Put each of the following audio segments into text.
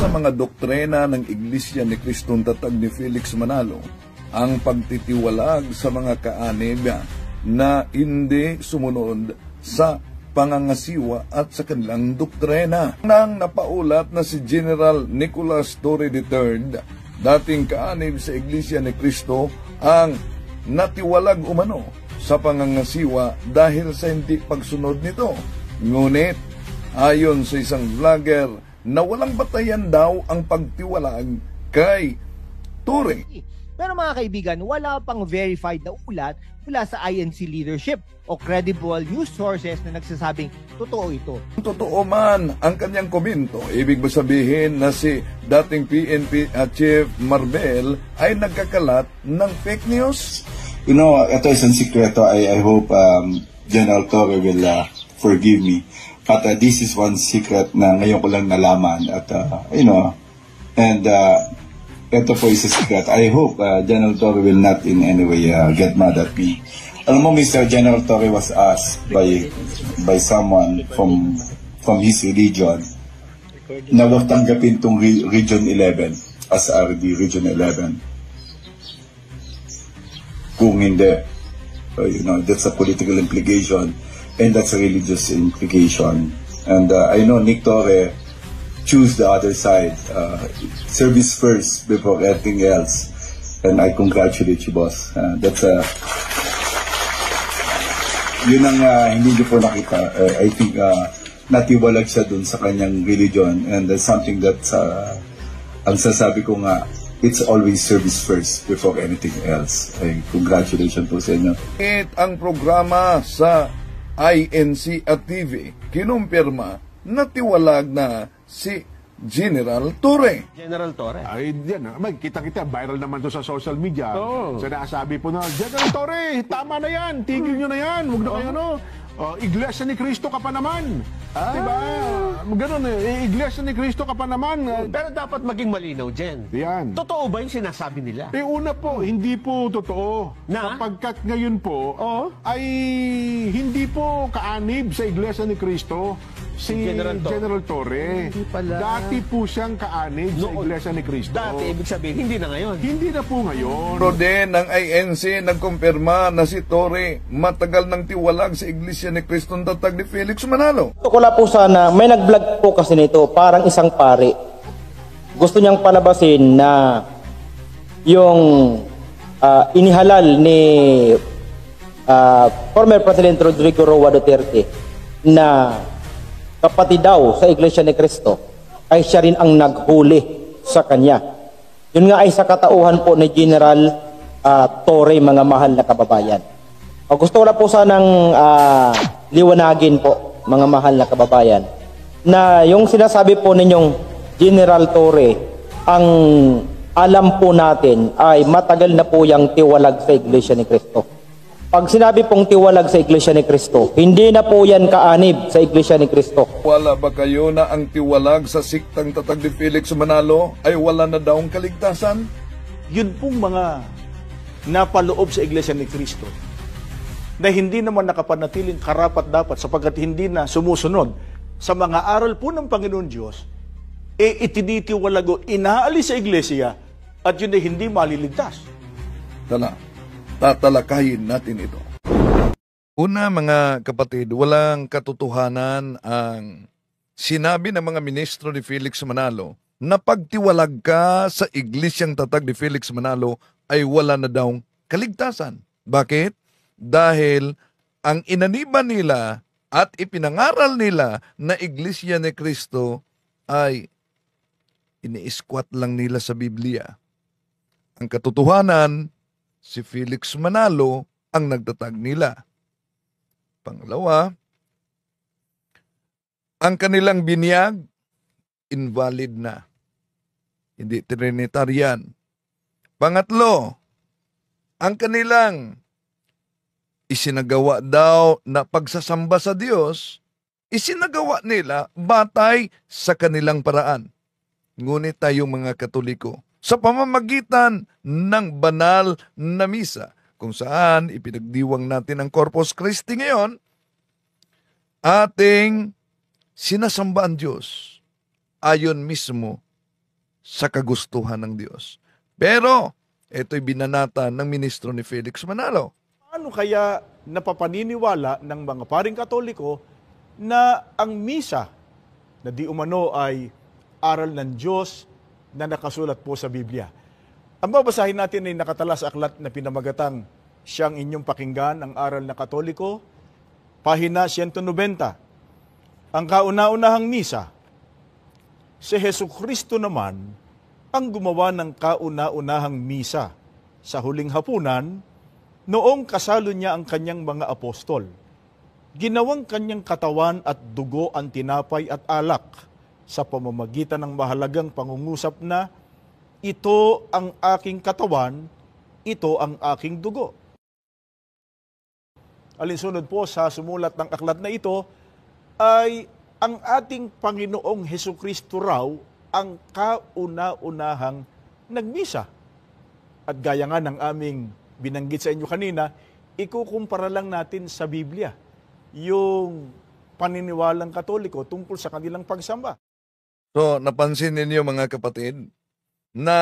sa mga doktrina ng Iglesia ni Kristong Tatag ni Felix Manalo ang pagtitiwalag sa mga kaanib na hindi sumunod sa pangangasiwa at sa kanilang doktrina. Nang napaulat na si General Nicolas Torre III, dating kaanib sa Iglesia ni Cristo, ang natiwalag umano sa pangangasiwa dahil sa hindi pagsunod nito. Ngunit, ayon sa isang vlogger, na walang batayan daw ang pagtiwalag kay Torre. Pero mga kaibigan, wala pang verified na ulat mula sa INC leadership o credible news sources na nagsasabing totoo ito. Totoo man ang kanyang komento, ibig ba sabihin na si dating PNP Chief Marbel ay nagkakalat ng fake news? You know, ito isang sikreto. I hope General Torre will forgive me. But this is one secret na ngayon ko lang nalaman. At, ito po is a secret. I hope General Torre will not in any way get mad at me. Alam mo, Mr. General Torre was asked by someone from his religion na huwag tanggapin itong Region 11 as RD Region 11. Kung hindi, that's a political implication and that's a religious implication. And I know Nick Torre choose the other side. Service first before anything else. And I congratulate you, boss. That's yun ang hindi niyo po nakita. I think natiwalag siya dun sa kanyang religion, and that's something that ang sasabi ko nga, it's always service first before anything else. Ay, congratulations po sa inyo. Ang programa sa INC at TV kinumpirma na tiwalag na si General Torre. General Torre? Ay, yan. Kita-kita, viral naman to sa social media. Sinasabi po na, General Torre, tama na yan. Tigil nyo na yan. Huwag na kayo, Iglesia ni Cristo ka pa naman. Diba? Ganun Iglesia ni Cristo ka pa naman. Pero dapat maging malinaw, Jen. Yan. Totoo ba yung sinasabi nila? Una po, hindi po totoo. Na? Sapagkat ngayon po, ay hindi po kaanib sa Iglesia ni Cristo si General Torre. Hindi pala. Dati po siyang kaanib sa Iglesia ni Cristo. Dati, ibig sabihin, hindi na ngayon. Hindi na po ngayon. Pero din ng INC nagkumpirma na si Torre matagal nang tiwalag sa Iglesia ni Kristong Tatag ni Felix Manalo. Gusto ko lang po sana, may nag-vlog po kasi nito, parang isang pari. Gusto niyang palabasin na yung inihalal ni former President Rodrigo Roa Duterte na kapatid daw sa Iglesia ni Cristo ay siya rin ang naghuli sa kanya. Yun nga ay sa katauhan po ni General Torre, mga mahal na kababayan. Gusto ko na po sanang liwanagin po, mga mahal na kababayan, na yung sinasabi po ninyong General Torre, ang alam po natin ay matagal na po yung tiwalag sa Iglesia ni Cristo. Pag sinabi pong tiwalag sa Iglesia ni Cristo, hindi na po yan kaanib sa Iglesia ni Cristo. Wala ba kayo na ang tiwalag sa siktang Tatag ni Felix Manalo ay wala na daw ang kaligtasan? Yun pong mga napaloob sa Iglesia ni Cristo na hindi naman nakapanatiling karapat-dapat sapagkat hindi na sumusunod sa mga aral po ng Panginoon Diyos, itinitiwalag o inaalis sa Iglesia at yun ay hindi maliligtas. Tatalakayin natin ito. Una, mga kapatid, walang katotohanan ang sinabi ng mga ministro ni Felix Manalo na pagtiwalag ka sa Iglesyang Tatag ni Felix Manalo ay wala na daw kaligtasan. Bakit? Dahil ang inaniban nila at ipinangaral nila na Iglesia ni Cristo ay ini-squat lang nila sa Biblia. Ang katotohanan, si Felix Manalo ang nagtatag nila. Pangalawa, ang kanilang binyag, invalid na. Hindi Trinitarian. Pangatlo, ang kanilang isinagawa daw na pagsasamba sa Diyos, isinagawa nila batay sa kanilang paraan. Ngunit tayong mga Katoliko, sa pamamagitan ng banal na misa, kung saan ipinagdiwang natin ang Corpus Christi ngayon, ating sinasamba ang Diyos ayon mismo sa kagustuhan ng Diyos. Pero, ito'y binanatan ng ministro ni Felix Manalo. Ano kaya napapaniniwala ng mga paring Katoliko na ang misa na di umano ay aral ng Diyos na nakasulat po sa Biblia? Ang babasahin natin ay nakatala sa aklat na pinamagatang Siyang Inyong Pakinggan, ang Aral na Katoliko, pahina 190. Ang kauna-unahang misa, si Hesukristo naman ang gumawa ng kauna-unahang misa sa huling hapunan noong kasalo niya ang kanyang mga apostol. Ginawang kanyang katawan at dugo ang tinapay at alak sa pamamagitan ng mahalagang pangungusap na, ito ang aking katawan, ito ang aking dugo. Alinsunod po sa sumulat ng aklat na ito ay ang ating Panginoong Hesukristo raw ang kauna-unahang nagmisa. At gaya nga ng aming binanggit sa inyo kanina, ikukumpara lang natin sa Biblia yung paniniwalang Katoliko tungkol sa kanilang pagsamba. So, napansin ninyo mga kapatid, na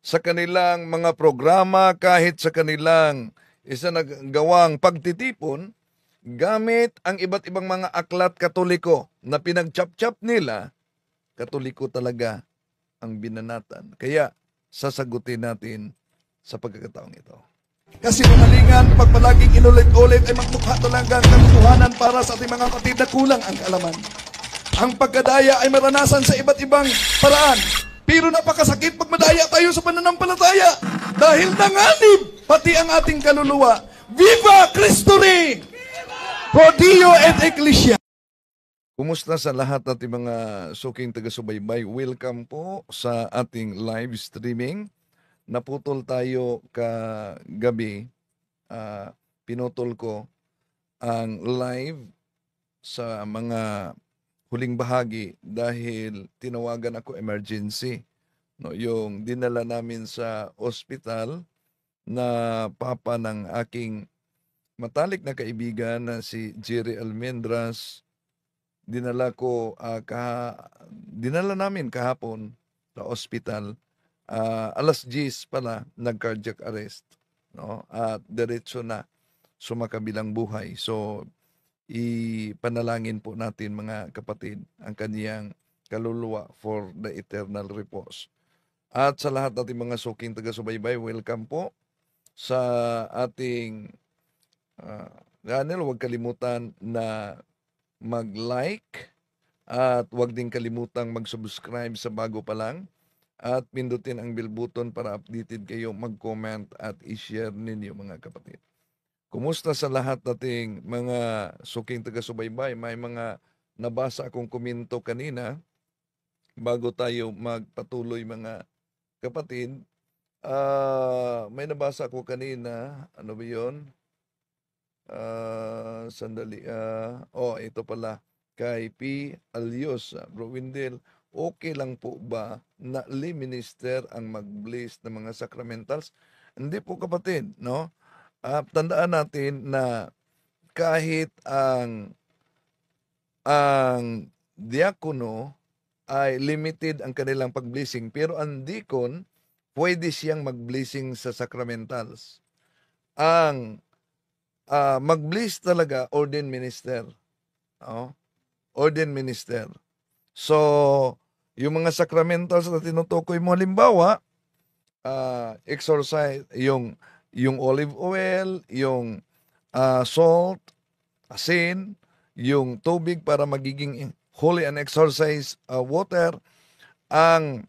sa kanilang mga programa, kahit sa kanilang isa nagawang pagtitipon, gamit ang iba't ibang mga aklat Katoliko na pinagchap-chap nila, Katoliko talaga ang binanatan. Kaya, sasagutin natin sa pagkakataong ito. Kasi malingan, pag palaging inulit-ulit ay magmukha talaga ang katotohanan para sa ating mga kapatid na kulang ang kaalaman. Ang pagkadaya ay maranasan sa iba't ibang paraan. Pero napakasakit pag madaya tayo sa pananampalataya. Dahil nanganib pati ang ating kaluluwa. Viva Cristo Rey! Pro Dio et Ecclesia! Kumusta sa lahat ating mga suking taga-subaybay? Welcome po sa ating live streaming. Naputol tayo kagabi. Pinutol ko ang live sa mga huling bahagi dahil tinawagan ako emergency. No, yung dinala namin sa ospital na papa ng aking matalik na kaibigan na si Jerry Almendras, dinala namin kahapon sa ospital. Alas 10 pala nag-cardiac arrest, no? At diretso na sumakabilang buhay. So ipanalangin po natin mga kapatid ang kaniyang kaluluwa for the eternal repose. At sa lahat nating mga suking taga-subaybay, welcome po sa ating channel. Huwag kalimutan na mag-like at huwag din kalimutang mag-subscribe sa bago pa lang at pindutin ang bell button para updated kayo, mag-comment at i-share ninyo mga kapatid. Kumusta sa lahat nating mga suking taga-subaybay? May mga nabasa akong komento kanina bago tayo magpatuloy mga kapatid. May nabasa ako kanina. Ano ba yun? Sandali. Ito pala. Kay P. Alios. Bro Windel, okay lang po ba na lay minister ang mag-bless ng mga sacramentals? Hindi po kapatid, no? Tandaan natin na kahit ang diakono ay limited ang kanilang pag-blessing, pero ang deacon pwede siyang mag-blessing sa sacramentals. Ang mag-bless talaga ordained minister. Ordained minister. So, yung mga sacramentals na tinutukoy mo, halimbawa, exorcise, yung olive oil, yung salt, asin, yung tubig para magiging holy and exorcise water, ang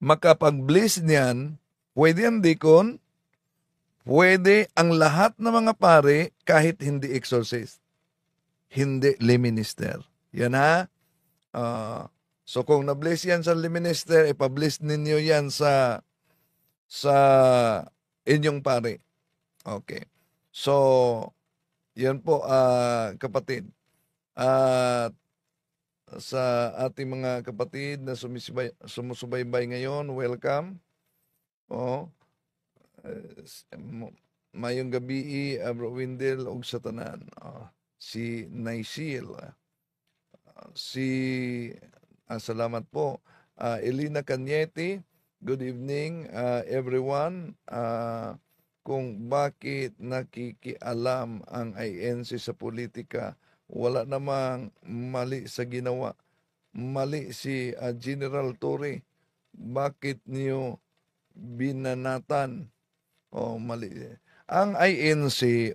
makapag-bless niyan, pwede ang deacon, pwede ang lahat ng mga pare kahit hindi exorcist, hindi lay minister. Yan ha. So kung na-bless yan sa lay minister, ipa-bless ninyo yan sa inyong pare. Okay. So, yan po kapatid. At sa ating mga kapatid na sumusubaybay ngayon, welcome. Mayong gabi, Bro Windel, og sa tanan. Si Naisil. Salamat po. Elena Cañete. Good evening, everyone. Kung bakit nakikialam ang INC sa politika, wala namang mali sa ginawa. Mali si General Torre. Bakit niyo binanatan? Mali. Ang INC,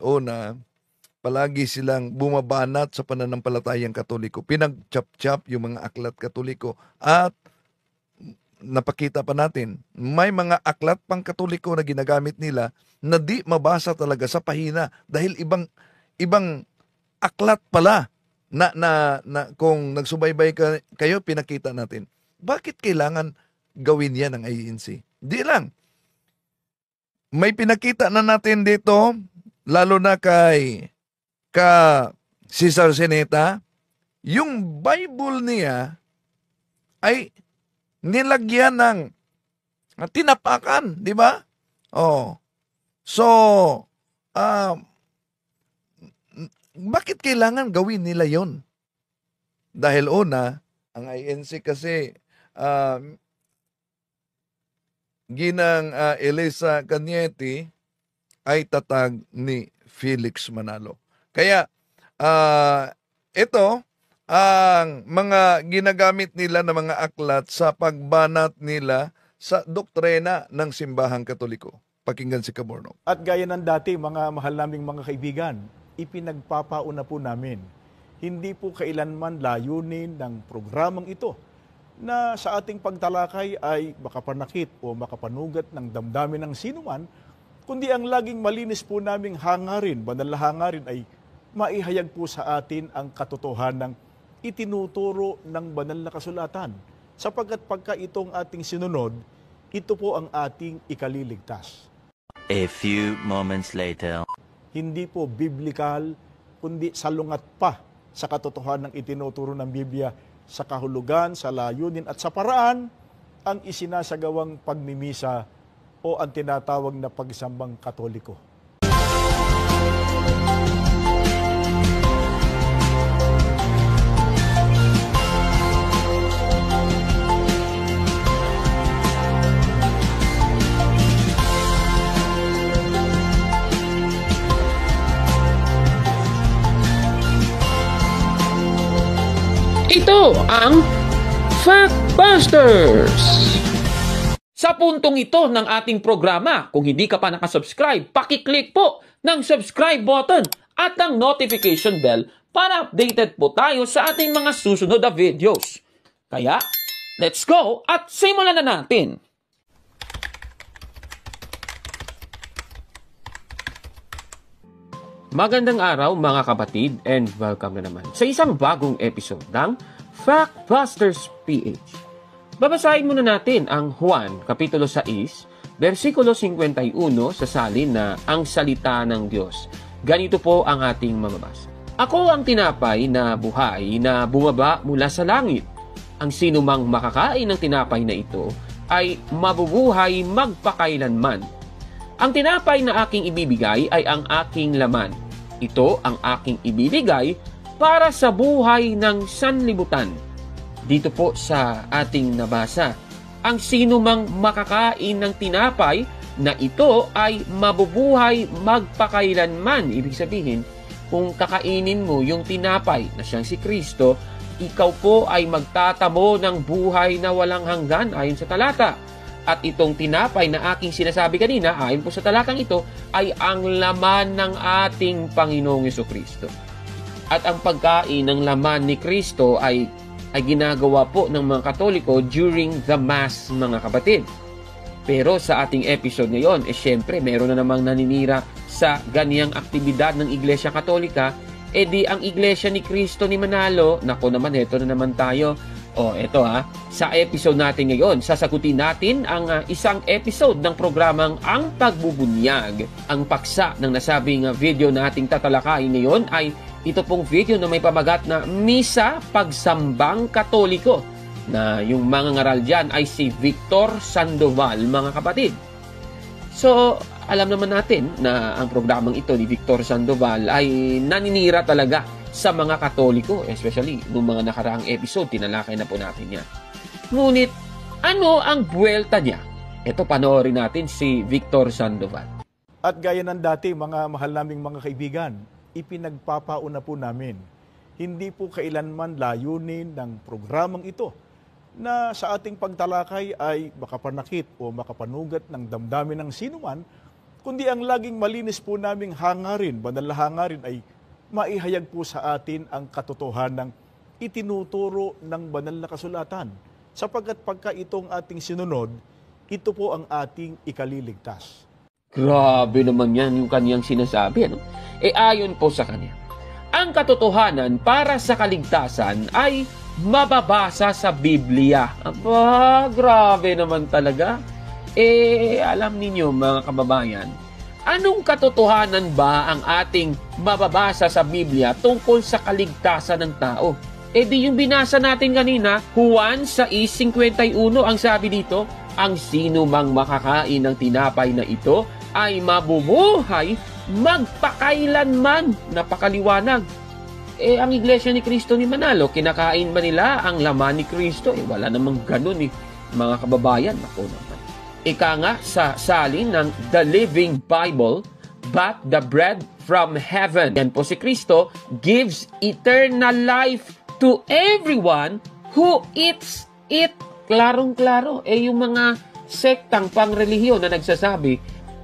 palagi silang bumabanat sa pananampalatayang Katoliko. Pinagchap-chap yung mga aklat Katoliko. At napakita pa natin, may mga aklat pang Katoliko na ginagamit nila na di mabasa talaga sa pahina dahil ibang aklat pala na kung nagsubaybay kayo, pinakita natin. Bakit kailangan gawin yan ng INC? Di lang. May pinakita na natin dito, lalo na kay Cesar Seneta, yung Bible niya ay nilagyan ng tinapakan, di ba? So, bakit kailangan gawin nila yon? Dahil una, ang INC kasi ginang Elisa Cañete ay tatag ni Felix Manalo. Kaya, ito ang mga ginagamit nila na mga aklat sa pagbanat nila sa doktrina ng simbahang Katoliko. Pakinggan si Caborno. At gaya ng dati, mga mahal naming mga kaibigan, ipinagpapauna po namin. Hindi po kailanman layunin ng programang ito na sa ating pagtalakay ay makapanakit o makapanugat ng damdamin ng sinuman, kundi ang laging malinis po naming hangarin, banal na hangarin ay maihayag po sa atin ang katotohanan ng itinuturo ng banal na kasulatan. Sapagkat pagka itong ating sinunod, ito po ang ating ikaliligtas. A few moments later. Hindi po biblikal, kundi salungat pa sa katotohanan ng itinuturo ng Biblia sa kahulugan, sa layunin at sa paraan ang isinasagawang pagmimisa o ang tinatawag na pagsambang Katoliko. Ito ang Factbusters! Sa puntong ito ng ating programa, kung hindi ka pa nakasubscribe, pakiclick po ng subscribe button at ang notification bell para updated po tayo sa ating mga susunod na videos. Kaya, let's go at simulan na natin! Magandang araw mga kapatid and welcome na naman sa isang bagong episode ng Factbusters PH. Babasahin muna natin ang Juan, Kapitulo 6, versikulo 51 sa salin na ang salita ng Diyos. Ganito po ang ating mababasa. Ako ang tinapay na buhay na bumaba mula sa langit. Ang sino mang makakain ng tinapay na ito ay mabubuhay magpakailanman. Ang tinapay na aking ibibigay ay ang aking laman. Ito ang aking ibibigay para sa buhay ng sanlibutan. Dito po sa ating nabasa, ang sino mang makakain ng tinapay na ito ay mabubuhay magpakailanman. Ibig sabihin, kung kakainin mo yung tinapay na siyang si Kristo, ikaw po ay magtatamo ng buhay na walang hanggan ayon sa talata. At itong tinapay na aking sinasabi kanina, ayon po sa talatang ito, ay ang laman ng ating Panginoong Jesucristo. At ang pagkain ng laman ni Kristo ay ginagawa po ng mga Katoliko during the Mass, mga kapatid. Pero sa ating episode ngayon, syempre, meron na namang naninira sa ganiyang aktibidad ng Iglesia Katolika, di ang Iglesia ni Kristo ni Manalo, nako naman, eto na naman tayo. Eto sa episode natin ngayon, sasagutin natin ang isang episode ng programang Ang Pagbubunyag. Ang paksa ng nasabing video na ating tatalakayin ngayon ay ito pong video na may pamagat na Misa Pagsambang Katoliko, na yung mga ngaral dyan ay si Victor Sandoval, mga kapatid. So, alam naman natin na ang programang ito ni Victor Sandoval ay naninira talaga sa mga Katoliko, especially nung mga nakaraang episode, tinalakay na po natin yan. Ngunit, Ano ang buwelta niya? Ito, panoorin natin si Victor Sandoval. At gaya ng dati, mga mahal naming mga kaibigan, ipinagpapauna po namin. Hindi po kailanman layunin ng programang ito na sa ating pagtalakay ay makapanakit o makapanugat ng damdamin ng sinuman, kundi ang laging malinis po naming hangarin, banal na hangarin ay maihayag po sa atin ang katotohanang itinuturo ng banal na kasulatan. Sapagkat pagka itong ating sinunod, ito po ang ating ikaliligtas. Grabe naman yan yung kaniyang sinasabi. Ano? Ayon po sa kanya, ang katotohanan para sa kaligtasan ay mababasa sa Biblia. Aba, grabe naman talaga. Alam ninyo mga kababayan, anong katotohanan ba ang ating mababasa sa Biblia tungkol sa kaligtasan ng tao? Di yung binasa natin kanina, Juan 6:51, ang sabi dito, ang sino mang makakain ng tinapay na ito ay mabubuhay magpakailanman. Napakaliwanag. Ang Iglesia ni Cristo ni Manalo, kinakain ba nila ang laman ni Cristo? Wala namang ganun mga kababayan. Ako naman. Ika nga sa salin ng The Living Bible, but the bread from heaven. Yan po si Cristo gives eternal life to everyone who eats it. Klarong-klaro. Yung mga sektang pangrelihiyon na nagsasabi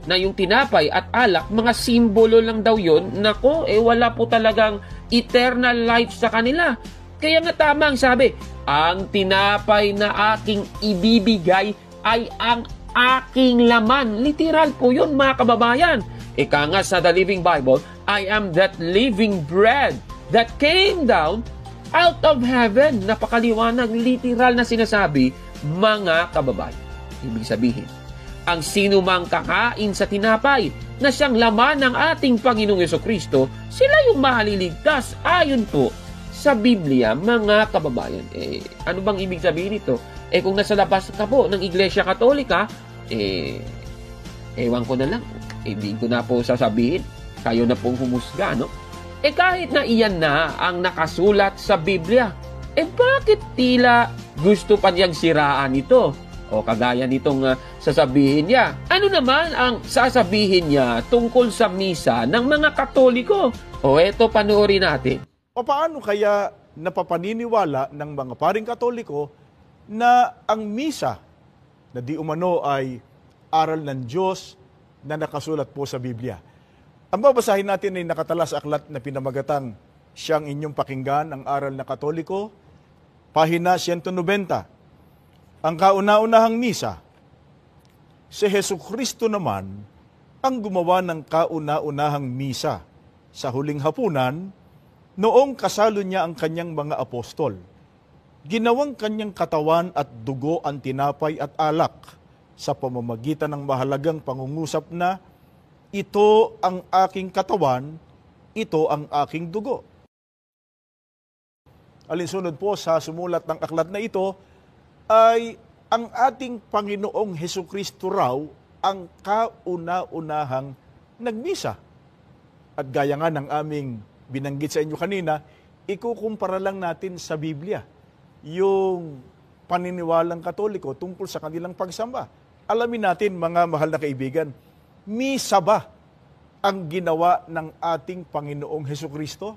na yung tinapay at alak, mga simbolo lang daw yun. Nako, wala po talagang eternal life sa kanila. Kaya nga tama ang sabi, ang tinapay na aking ibibigay ay ang aking laman. Literal po yun mga kababayan. Ika nga sa The Living Bible, I am that living bread that came down out of heaven. Napakaliwanag, literal na sinasabi mga kababayan. Ibig sabihin, ang sino mang kakain sa tinapay na siyang laman ng ating Panginoong Jesucristo, sila yung maliligtas ayon po sa Biblia, mga kababayan. Ano bang ibig sabihin nito? Kung nasa labas ka po ng Iglesia Katolika, ewan ko na lang. Hindi ko na po sasabihin. Kayo na pong humusga, no? Kahit na iyan na ang nakasulat sa Biblia, bakit tila gusto pa niyang siraan ito? O kagaya nitong sasabihin niya. Ano naman ang sasabihin niya tungkol sa misa ng mga Katoliko? O eto, panoorin natin. O paano kaya napapaniniwala ng mga paring Katoliko na ang misa na di umano ay aral ng Diyos na nakasulat po sa Biblia? Ang babasahin natin ay nakatala sa aklat na pinamagatang Siyang Inyong Pakinggan, ang Aral na Katoliko, pahina 190. Ang kauna-unahang misa, si Jesucristo naman ang gumawa ng kauna-unahang misa sa huling hapunan noong kasalo niya ang kanyang mga apostol. Ginawang kanyang katawan at dugo ang tinapay at alak sa pamamagitan ng mahalagang pangungusap na, ito ang aking katawan, ito ang aking dugo. Alinsunod po sa sumulat ng aklat na ito, ay ang ating Panginoong Hesukristo raw ang kauna-unahang nagmisa. At gaya nga ng aming binanggit sa inyo kanina, ikukumpara lang natin sa Biblia yung paniniwalang Katoliko tungkol sa kanilang pagsamba. Alamin natin, mga mahal na kaibigan, misa ba ang ginawa ng ating Panginoong Hesukristo?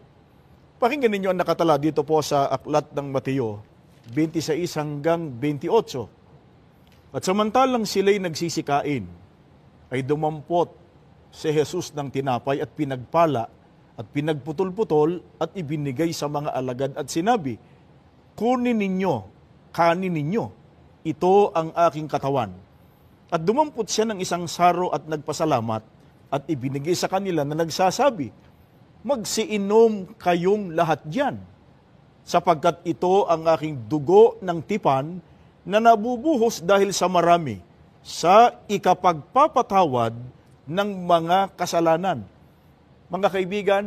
Pakinggan ninyo ang nakatala dito po sa aklat ng Mateo 26 hanggang 28. At samantalang sila'y nagsisikain, ay dumampot si Jesus ng tinapay at pinagpala at pinagputol-putol at ibinigay sa mga alagad at sinabi, kunin ninyo, kanin ninyo, ito ang aking katawan. At dumampot siya ng isang saro at nagpasalamat at ibinigay sa kanila na nagsasabi, magsiinom kayong lahat diyan, sapagkat ito ang aking dugo ng tipan na nabubuhos dahil sa marami sa ikapagpapatawad ng mga kasalanan. Mga kaibigan,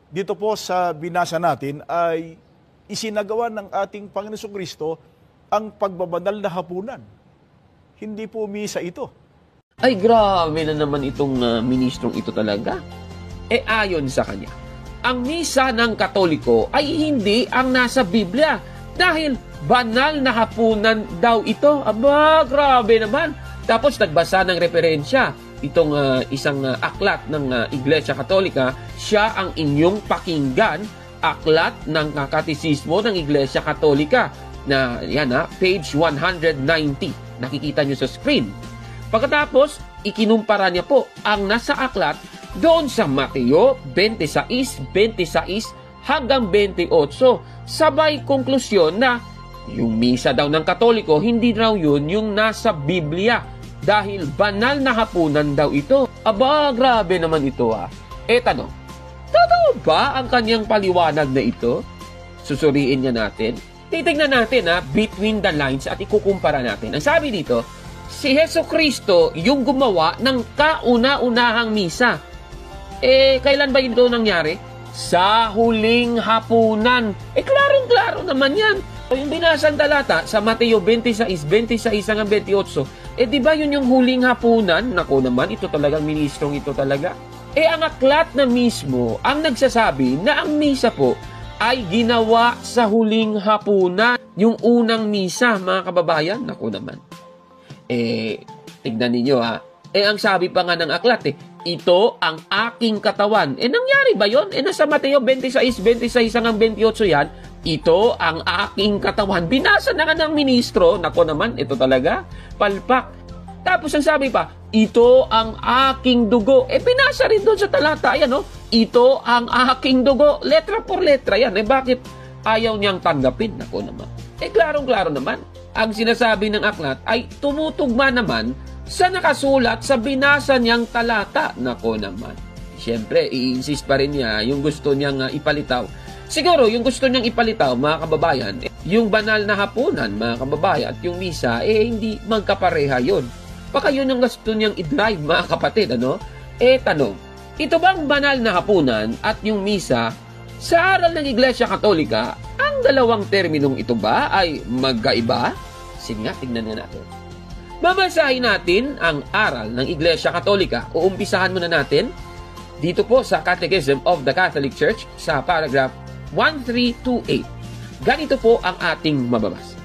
dito po sa binasa natin ay isinagawa ng ating Panginoon Jesucristo ang pagbabanal na hapunan. Hindi po misa ito. Ay, grabe na naman itong ministrong ito talaga. Ayon sa kanya, ang misa ng Katoliko ay hindi ang nasa Biblia dahil banal na hapunan daw ito. Aba, grabe naman. Tapos nagbasa ng referensya itong isang aklat ng Iglesia Katolika. Siya ang inyong pakinggan, aklat ng katisismo ng Iglesia Katolika na yan page 190. Nakikita nyo sa screen. Pagkatapos, ikinumpara niya po ang nasa aklat doon sa Mateo 26:26 hanggang 28. Sabay konklusyon na yung misa daw ng Katoliko, hindi raw yun yung nasa Biblia dahil banal na hapunan daw ito. Aba, grabe naman ito tanong, totoo ba ang kanyang paliwanag na ito? Susuriin niya natin. Titignan natin between the lines at ikukumpara natin. Ang sabi dito, si Hesukristo yung gumawa ng kauna-unahang misa. Kailan ba ito nangyari? Sa huling hapunan. Klarong-klaro naman yan. Yung binasang talata sa Mateo 26:26 hanggang 28, di ba yun yung huling hapunan? Naku naman, ito talagang ministrong ito talaga. Ang aklat na mismo ang nagsasabi na ang misa po ay ginawa sa huling hapunan. Yung unang misa, mga kababayan, naku naman. Tignan ninyo ang sabi pa nga ng aklat ito ang aking katawan. Nangyari ba yun? Nasa Mateo 26:26 hanggang 28 yan. Ito ang aking katawan. Binasa na nga ng ministro. Nako naman, ito talaga. Palpak. Tapos ang sabi pa, ito ang aking dugo. Binasa rin doon sa talata. Ayan, ito ang aking dugo. Letra por letra yan. Bakit ayaw niyang tanggapin? Nako naman. Klarong-klaro naman. Ang sinasabi ng aklat ay tumutugma naman sa nakasulat sa binasa niyang talata. Nako naman. Siyempre, i-insist pa rin niya yung gusto niyang ipalitaw. Siguro, yung gusto niyang ipalitaw, mga kababayan, yung banal na hapunan, mga kababayan, at yung misa, hindi magkapareha yun. Baka yun ang gusto niyang i-drive, mga kapatid, tanong, ito bang banal na hapunan at yung misa, sa aral ng Iglesia Katolika, ang dalawang terminong ito ba ay magkaiba? Sige nga, tingnan nga natin. Babasahin natin ang aral ng Iglesia Katolika. Uumpisahan muna natin dito po sa Catechism of the Catholic Church sa paragraph 1328. Ganito po ang ating mababasa.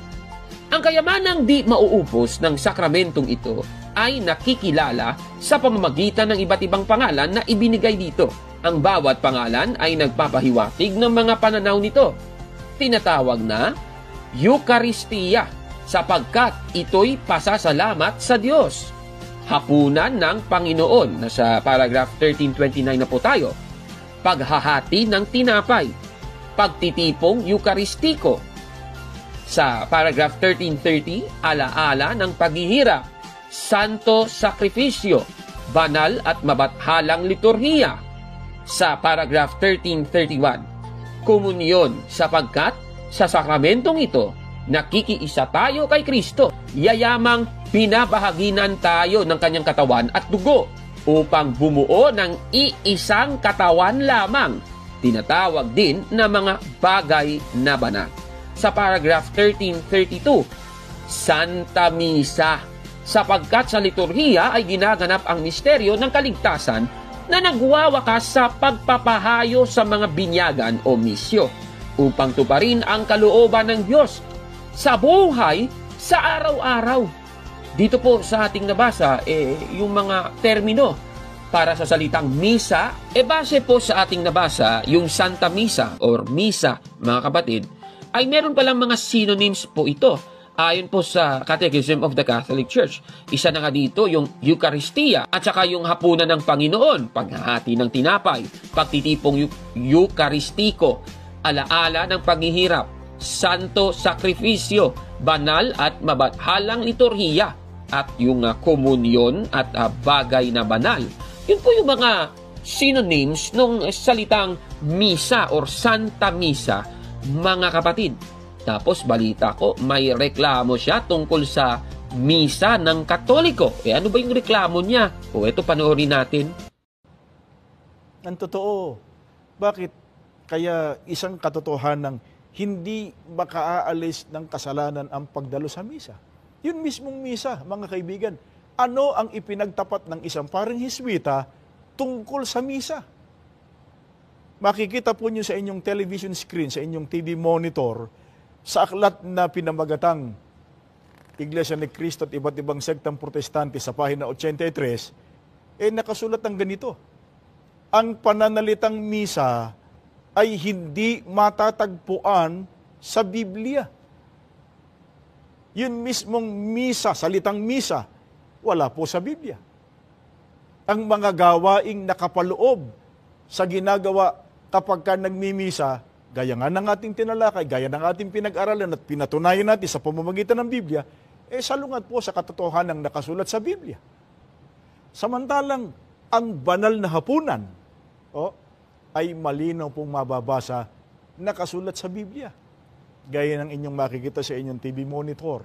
Ang kayamanang di mauupos ng sakramentong ito ay nakikilala sa pamamagitan ng iba't ibang pangalan na ibinigay dito. Ang bawat pangalan ay nagpapahiwatig ng mga pananaw nito. Tinatawag na Eucharistia sapagkat ito'y pasasalamat sa Diyos. Hapunan ng Panginoon, nasa paragraph 1329 na po tayo. Paghahati ng tinapay, pagtitipong Eucharistiko. Sa paragraph 1330, alaala ng paghihirap, santo sakripisyo, banal at mabathalang liturhiya. Sa paragraph 1331, komunyon sapagkat sa sakramentong ito, nakikiisa tayo kay Kristo, yayamang pinabahaginan tayo ng kanyang katawan at dugo upang bumuo ng iisang katawan lamang. Tinatawag din na mga bagay na banal. Sa paragraph 1332, Santa Misa, sapagkat sa liturhiya ay ginaganap ang misteryo ng kaligtasan na nagwawakas sa pagpapahayo sa mga binyagan o misyo upang tuparin ang kalooban ng Diyos sa buhay sa araw-araw. Dito po sa ating nabasa, yung mga termino para sa salitang misa, base po sa ating nabasa, yung Santa Misa or Misa, mga kapatid, ay meron palang mga synonyms po ito. Ayon po sa Catechism of the Catholic Church. Isa na nga dito yung Eucharistia at saka yung hapunan ng Panginoon, paghahati ng tinapay, pagtitipong Eucharistiko, alaala ng paghihirap, santo sakripisyo, banal at mabathalang liturhiya, at yung komunyon at bagay na banal. Yun po yung mga synonyms ng salitang misa or Santa Misa, mga kapatid. Tapos balita ko, may reklamo siya tungkol sa misa ng Katoliko. Ano ba yung reklamo niya? Ito panoorin natin. Ang totoo, bakit kaya isang katotohanan hindi makaaalis ng kasalanan ang pagdalo sa misa? Yun mismong misa, mga kaibigan. Ano ang ipinagtapat ng isang paring Hiswita tungkol sa misa? Makikita po niyo sa inyong television screen, sa inyong TV monitor, sa aklat na pinamagatang Iglesia ni Cristo at iba't ibang sektang protestante sa pahina 83, nakasulat ng ganito. Ang pananalitang misa ay hindi matatagpuan sa Biblia. Yun mismong misa, salitang misa, wala po sa Biblia. Ang mga gawaing nakapaloob sa ginagawa kapag ka nagmimisa, gaya nga ng ating tinalakay, gaya ng ating pinag-aralan at pinatunayan natin sa pamamagitan ng Biblia, salungat po sa katotohanan ng nakasulat sa Biblia. Samantalang, ang banal na hapunan ay malinaw pong mababasa nakasulat sa Biblia. Gaya ng inyong makikita sa inyong TV monitor.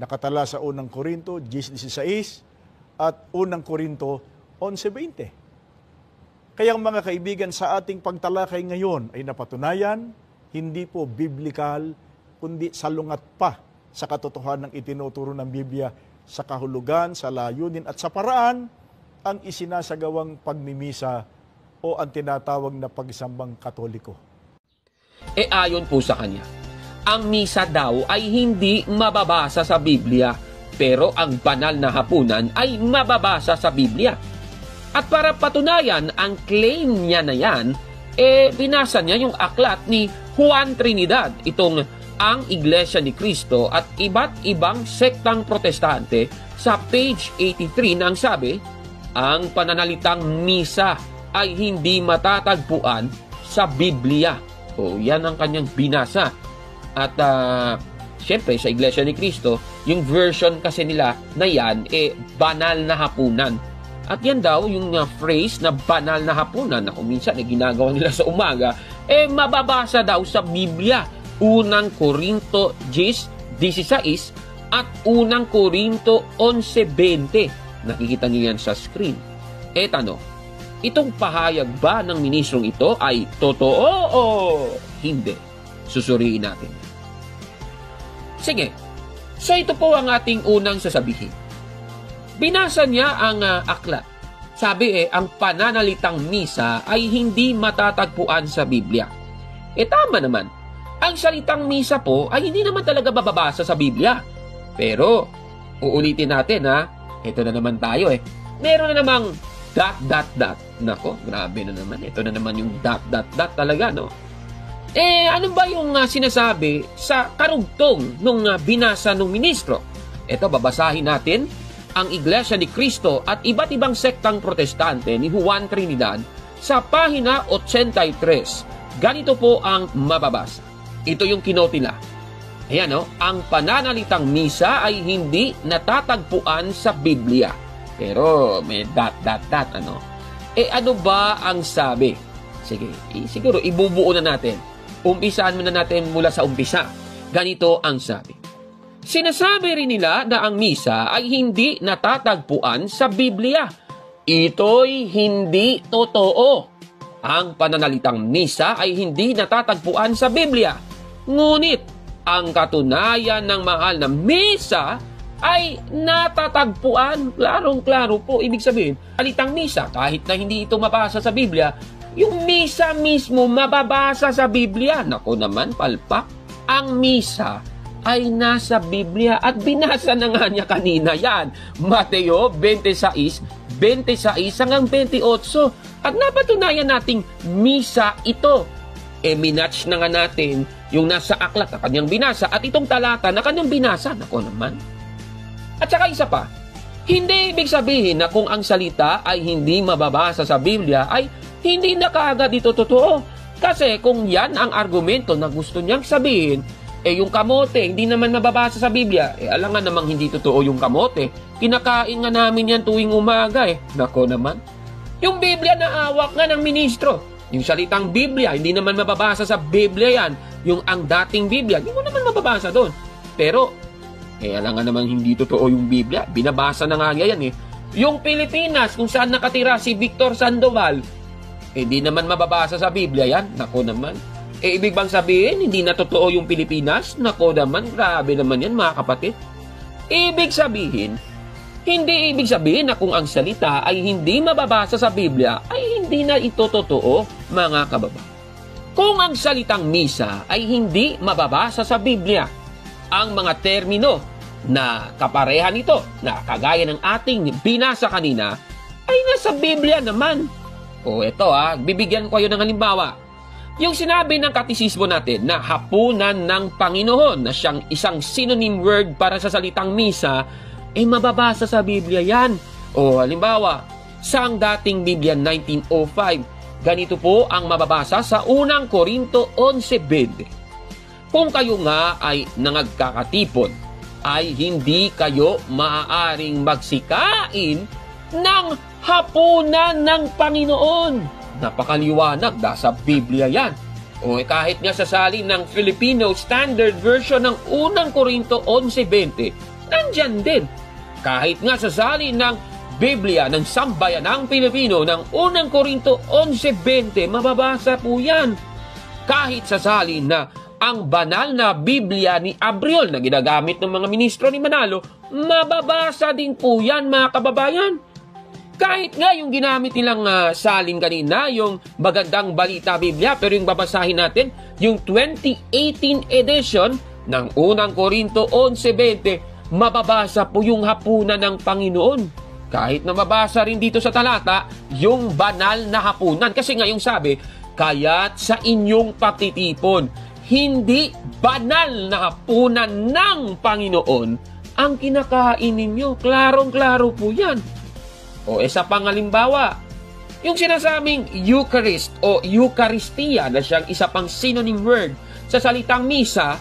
Nakatala sa 1 Korinto 10:16 at 1 Korinto 11:20. Kaya mga kaibigan, sa ating pagtalakay ngayon ay napatunayan, hindi po biblical, kundi salungat pa sa katotohanan ng itinuturo ng Biblia sa kahulugan, sa layunin at sa paraan ang isinasagawang pagmimisa o ang tinatawag na pagsambang Katoliko. Ayon po sa kanya, ang misa daw ay hindi mababasa sa Biblia, pero ang banal na hapunan ay mababasa sa Biblia. At para patunayan ang claim niya na yan, binasa niya yung aklat ni Juan Trinidad, itong ang Iglesia ni Cristo at iba't ibang sektang protestante sa page 83 nang sabi, ang pananalitang misa ay hindi matatagpuan sa Biblia. O yan ang kanyang binasa. At syempre sa Iglesia ni Cristo, yung version kasi nila na yan, banal na hapunan. At yan daw, yung phrase na banal na hapunan, na kung minsan ginagawa nila sa umaga, mababasa daw sa Biblia. 1 Korinto 10:16 at 1 Korinto 11:20. Nakikita niyo yan sa screen. Tanong, itong pahayag ba ng ministrong ito ay totoo o hindi? Susuriin natin. Sige, so ito po ang ating unang sasabihin. Binasa niya ang aklat. Sabi ang pananalitang misa ay hindi matatagpuan sa Biblia. Tama naman. Ang salitang misa po ay hindi naman talaga bababasa sa Biblia. Pero, uulitin natin ito na naman tayo Meron na namang ... Nako, grabe na naman. Ito na naman yung ... talaga, no? Ano ba yung sinasabi sa karugtong nung binasa ng ministro? Ito, babasahin natin ang Iglesia ni Cristo at iba't ibang sektang protestante ni Juan Trinidad sa pahina 83. Ganito po ang mababasa. Ito yung kinotila. Ayan, ang pananalitang misa ay hindi natatagpuan sa Biblia. Pero may ... ano? Ano ba ang sabi? Sige, siguro ibubuo na natin. Umpisaan muna natin mula sa umpisa. Ganito ang sabi. Sinasabi rin nila na ang misa ay hindi natatagpuan sa Biblia. Ito'y hindi totoo. Ang pananalitang misa ay hindi natatagpuan sa Biblia. Ngunit, ang katunayan ng mahal na misa ay natatagpuan. Klarong-klaro po. Ibig sabihin, salitang misa, kahit na hindi ito mabasa sa Biblia, yung misa mismo mababasa sa Biblia. Naku naman, palpak. Ang misa ay nasa Biblia at binasa na nga niya kanina yan. Mateo 26 hanggang 28. At napatunayan nating misa ito. Minatch na nga natin yung nasa aklat na kanyang binasa at itong talata na kanyang binasa. Nako naman. At saka isa pa, hindi ibig sabihin na kung ang salita ay hindi mababasa sa Biblia ay hindi na kaagad ito totoo. Kasi kung yan ang argumento na gusto niyang sabihin, yung kamote hindi naman mababasa sa Biblia, alangan namang hindi totoo yung kamote. Kinakain nga namin yan tuwing umaga Nako naman. Yung Biblia na awak nga ng ministro. Yung salitang Biblia, hindi naman mababasa sa Biblia yan. Yung ang dating Biblia, hindi mo naman mababasa doon. Pero, alangan namang hindi totoo yung Biblia. Binabasa na nga yan Yung Pilipinas, kung saan nakatira si Victor Sandoval, hindi naman mababasa sa Biblia yan. Nako naman. Ibig bang sabihin, hindi na totoo yung Pilipinas? Nako naman, grabe naman yan mga kapatid. Hindi ibig sabihin na kung ang salita ay hindi mababasa sa Biblia, ay hindi na ito totoo, mga kababayan. Kung ang salitang misa ay hindi mababasa sa Biblia, ang mga termino na kapareha nito, na kagaya ng ating binasa kanina, ay nasa Biblia naman. O ito bibigyan ko kayo ng halimbawa. Yung sinabi ng katisismo natin na hapunan ng Panginoon, na siyang isang synonym word para sa salitang misa, ay mababasa sa Biblia yan. O halimbawa, sa ang dating Biblia 1905, ganito po ang mababasa sa unang Korinto 11:20. Kung kayo nga ay nangagkakatipon, ay hindi kayo maaaring magsikain ng hapunan ng Panginoon. Napakaliwanag, nasa Biblia yan. O kahit nga sa salin ng Filipino Standard Version ng unang Korinto 11:20, nandyan din. Kahit nga sa salin ng Biblia ng Sambayanang Pilipino ng unang Korinto 11:20, mababasa po yan. Kahit sa salin na ang banal na Biblia ni Abriol na ginagamit ng mga ministro ni Manalo, mababasa din po yan, mga kababayan. Kahit nga yung ginamit nilang salin kanina, yung Magandang Balita Biblia, pero yung babasahin natin, yung 2018 edition ng unang Korinto 11:20, mababasa po yung hapunan ng Panginoon. Kahit na mabasa rin dito sa talata, yung banal na hapunan. Kasi nga yung sabi, kaya't sa inyong pagtitipon, hindi banal na hapunan ng Panginoon ang kinakain ninyo. Klarong-klaro po yan. O sa pangalimbawa, yung sinasabing Eucharist o Eucharistia na siyang isa pang synonym word sa salitang misa,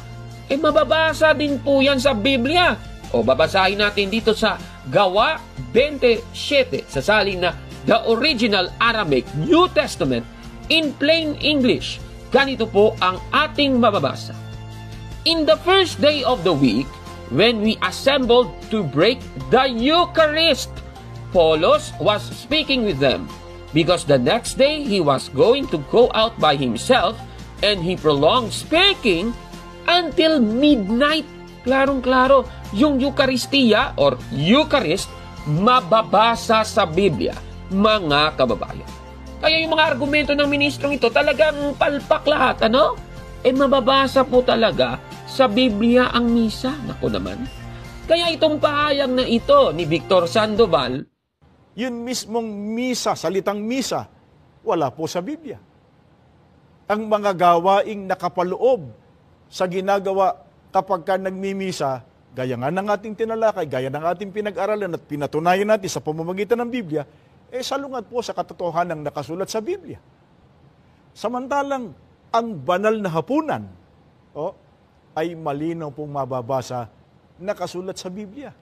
mababasa din po yan sa Biblia. O babasahin natin dito sa Gawa 27 sa salin na The Original Aramaic New Testament in Plain English. Ganito po ang ating mababasa. In the first day of the week, when we assembled to break the Eucharist, Apollos was speaking with them, because the next day he was going to go out by himself, and he prolonged speaking until midnight. Klarong-klaro, yung Eucharistia or Eucharist, mababasa sa Biblia, mga kababayan. Kaya yung mga argumento ng ministrong ito talagang palpak lahat, mababasa po talaga sa Biblia ang misa. Naku naman. Kaya itong pahayag na ito ni Victor Sandoval, Yun mismong misa, salitang misa, wala po sa Biblia. Ang mga gawaing nakapaloob sa ginagawa kapag ka nagmimisa, gaya nga ng ating tinalakay, gaya ng ating pinag-aralan at pinatunayan natin sa pamamagitan ng Biblia, salungat po sa katotohanan ng nakasulat sa Biblia. Samantalang, ang banal na hapunan ay malinaw pong mababasa nakasulat sa Biblia.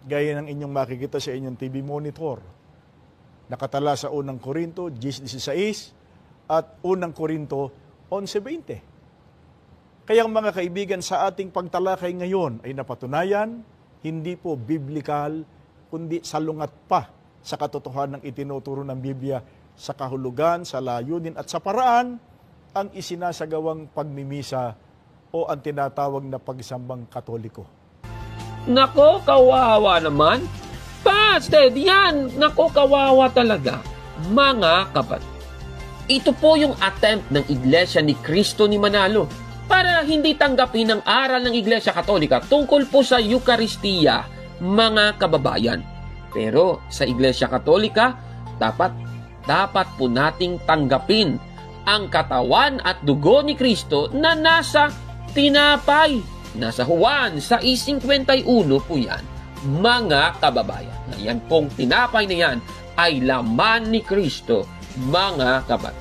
Gaya ng inyong makikita sa inyong TV monitor. Nakatala sa unang Korinto 10:16 at unang Korinto 11:20. Kaya mga kaibigan, sa ating pagtalakay ngayon ay napatunayan, hindi po biblical, kundi salungat pa sa katotohanan ng itinuturo ng Biblia sa kahulugan, sa layunin at sa paraan ang isinasagawang pagmimisa o ang tinatawag na pagsambang Katoliko. Nako, kawawa naman. Busted yan! Nako, kawawa talaga. Mga kapatid, ito po yung attempt ng Iglesia ni Cristo ni Manalo para hindi tanggapin ang aral ng Iglesia Katolika tungkol po sa Eucharistia, mga kababayan. Pero sa Iglesia Katolika, dapat po nating tanggapin ang katawan at dugo ni Cristo na nasa tinapay. Nasa Juan 6:51 po yan, mga kababayan. Na yan pong tinapay na yan ay laman ni Kristo, mga kapatid.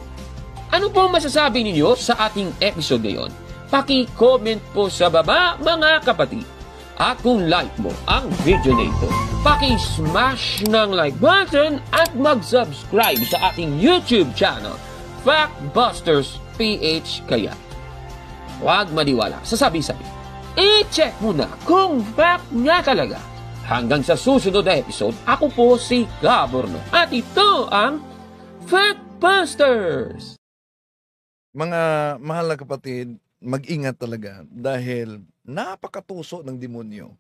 Ano po masasabi ninyo sa ating episode ngayon? Paki-comment po sa baba, mga kapatid. At kung like mo ang video na ito, paki-smash ng like button at mag-subscribe sa ating YouTube channel, Factbusters PH. Kaya huwag maniwala sa sabi-sabi. I-check mo na kung fact nga talaga. Hanggang sa susunod na episode, ako po si Gaborno. At ito ang Factbusters! Mga mahal na kapatid, mag-ingat talaga dahil napakatuso ng demonyo.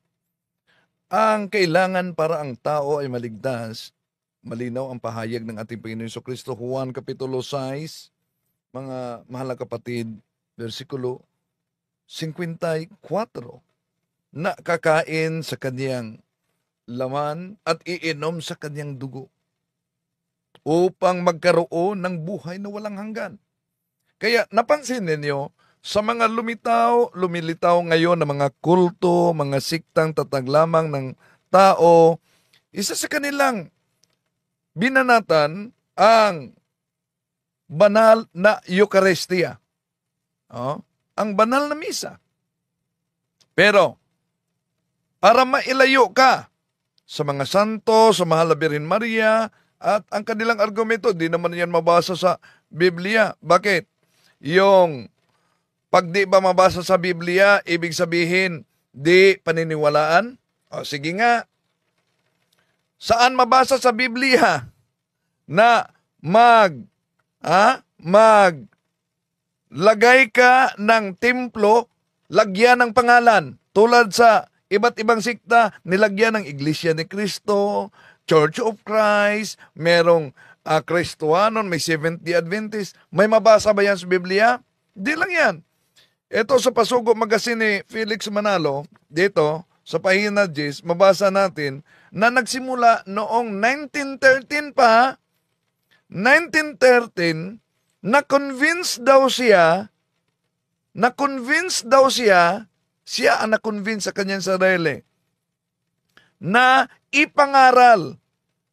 Ang kailangan para ang tao ay maligtas, malinaw ang pahayag ng ating Panginoon Jesucristo, Juan Kapitulo 6, mga mahal na kapatid, versikulo 54, na kakain sa kaniyang laman at iinom sa kaniyang dugo upang magkaroon ng buhay na walang hanggan. Kaya napansin ninyo, sa mga lumilitaw ngayon na mga kulto, mga siktang tatag lamang ng tao, isa sa kanilang binanatan ang banal na Eucharistia. Ang banal na misa. Pero, para mailayo ka sa mga santo, sa mahal na Birhen Maria, at ang kanilang argumento, di naman yan mabasa sa Biblia. Bakit? Yung pag di ba mabasa sa Biblia, ibig sabihin, di paniniwalaan? O, sige nga. Saan mabasa sa Biblia na maglagay ka ng templo, lagyan ng pangalan, tulad sa iba't ibang sikta, nilagyan ng Iglesia ni Cristo, Church of Christ, merong Kristohanon, may Seventh-day Adventist. May mabasa ba yan sa Biblia? Di lang yan. Ito sa Pasugo Magazine ni Felix Manalo, dito sa pahina 10, mabasa natin na nagsimula noong 1913 pa, 1913, na-convince daw siya, siya ang na-convince sa kanyang sarili, na ipangaral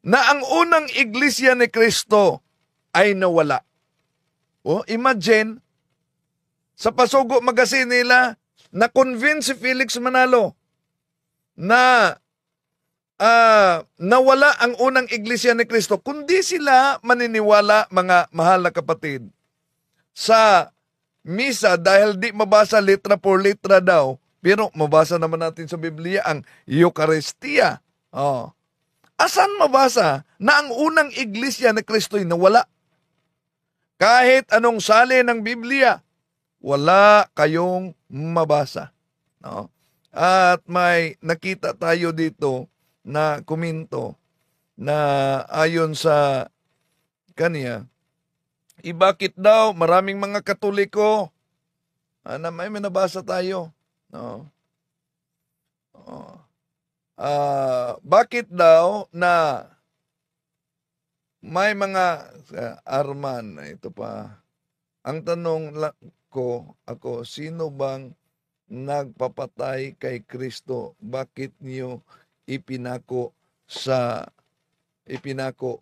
na ang unang iglesia ni Kristo ay nawala. Imagine, sa Pasugo Magazine nila, na-convince si Felix Manalo na nawala ang unang iglesia ni Kristo, kundi sila maniniwala, mga mahal na kapatid, sa misa dahil di mabasa litra por litra daw, pero mabasa naman natin sa Biblia ang Eucharistia. Asan mabasa na ang unang iglesia ni Kristo ay nawala? Kahit anong sali ng Biblia, wala kayong mabasa. At may nakita tayo dito na komento na ayon sa kanya, bakit daw maraming mga Katoliko na may nabasa tayo. Bakit daw na may mga Arman, ito pa, ang tanong ko ako, sino bang nagpapatay kay Kristo? Bakit niyo ipinako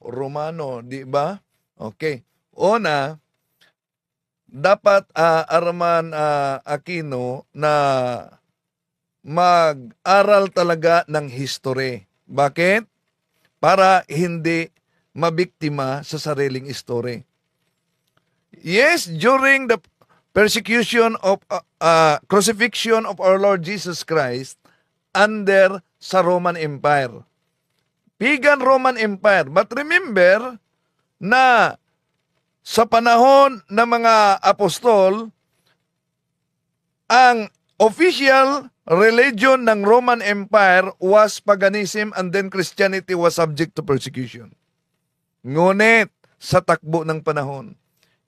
Romano, di ba? Okay. Una, dapat Arman Aquino na mag-aral talaga ng history. Bakit? Para hindi mabiktima sa sariling history. Yes, during the persecution of crucifixion of our Lord Jesus Christ under sa Roman Empire. Pagan Roman Empire. But remember na sa panahon ng mga apostol, ang official religion ng Roman Empire was paganism, and then Christianity was subject to persecution. Ngunit sa takbo ng panahon,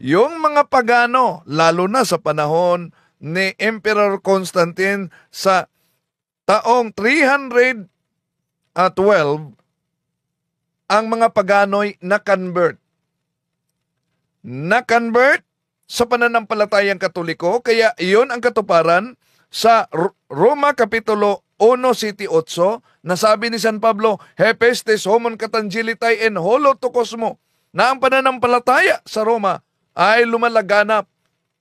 yung mga pagano, lalo na sa panahon ni Emperor Constantine sa taong 312, ang mga pagano'y na-convert. Na-convert sa pananampalatayang Katoliko, kaya iyon ang katuparan sa Roma Kapitulo 1:8, na sabi ni San Pablo, Hepestes homon katangilitai en holotokosmo, na ang pananampalataya sa Roma ay lumalaganap